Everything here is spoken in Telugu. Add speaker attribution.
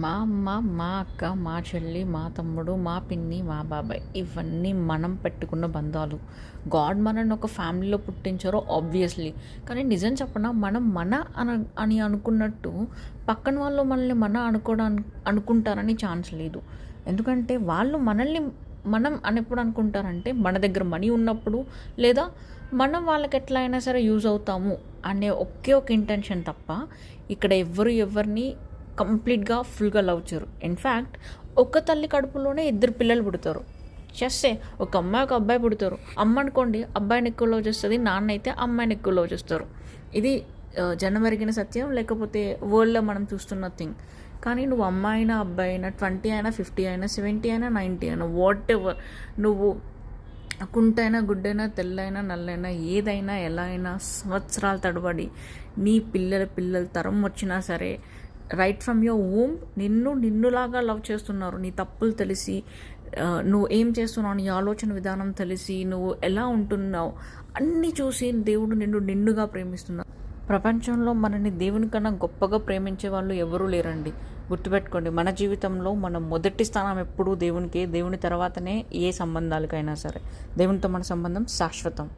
Speaker 1: మా అమ్మ, మా అక్క, మా చెల్లి, మా తమ్ముడు, మా పిన్ని, మా బాబాయ్ ఇవన్నీ మనం పెట్టుకున్న బంధాలు. గాడ్ మనల్ని ఒక ఫ్యామిలీలో పుట్టించారో ఆబ్వియస్లీ. కానీ నిజం చెప్పనా, మనం అని అనుకున్నట్టు పక్కన వాళ్ళు మనల్ని అనుకుంటారని ఛాన్స్ లేదు. ఎందుకంటే వాళ్ళు మనల్ని మనం అని ఎప్పుడు అనుకుంటారంటే మన దగ్గర మనీ ఉన్నప్పుడు, లేదా మనం వాళ్ళకి ఎట్లా అయినా సరే యూజ్ అవుతాము అనే ఒకే ఒక ఇంటెన్షన్ తప్ప ఇక్కడ ఎవరిని కంప్లీట్గా ఫుల్గా లవ్ చేయరు. ఇన్ఫ్యాక్ట్ ఒక తల్లి కడుపులోనే ఇద్దరు పిల్లలు పుడతారు. చేస్తే ఒక అమ్మాయి ఒక అబ్బాయి పుడతారు. అమ్మ అనుకోండి అబ్బాయిని ఎక్కువ లవ్ చేస్తుంది, నాన్న అయితే అమ్మాయిని ఎక్కువ లవ్ చేస్తారు. ఇది జనమెరిగిన సత్యం, లేకపోతే వరల్డ్లో మనం చూస్తున్న థింగ్. కానీ నువ్వు అమ్మాయి అయినా అబ్బాయి అయినా 20 అయినా 50 అయినా 70 అయినా 90 అయినా వాట్ ఎవర్, నువ్వు కుంటైనా గుడ్డైనా తెల్లైనా నల్లైనా ఏదైనా ఎలా అయినా సంవత్సరాల తడబడి నీ పిల్లల తరం వచ్చినా సరే రైట్ ఫ్రమ్ యువర్ వూమ్ నిన్నులాగా లవ్ చేస్తున్నారు. నీ తప్పులు తెలిసి, నువ్వు ఏం చేస్తున్నావు, నీ ఆలోచన విధానం తెలిసి, నువ్వు ఎలా ఉంటున్నావు అన్నీ చూసి దేవుడు నిన్నుగా ప్రేమిస్తున్నావు. ప్రపంచంలో మనని దేవుని కన్నా గొప్పగా ప్రేమించే వాళ్ళు ఎవరూ లేరండి. గుర్తుపెట్టుకోండి, మన జీవితంలో మన మొదటి స్థానం ఎప్పుడూ దేవునికే. దేవుని తర్వాతనే ఏ సంబంధాలకైనా సరే. దేవునితో మన సంబంధం శాశ్వతం.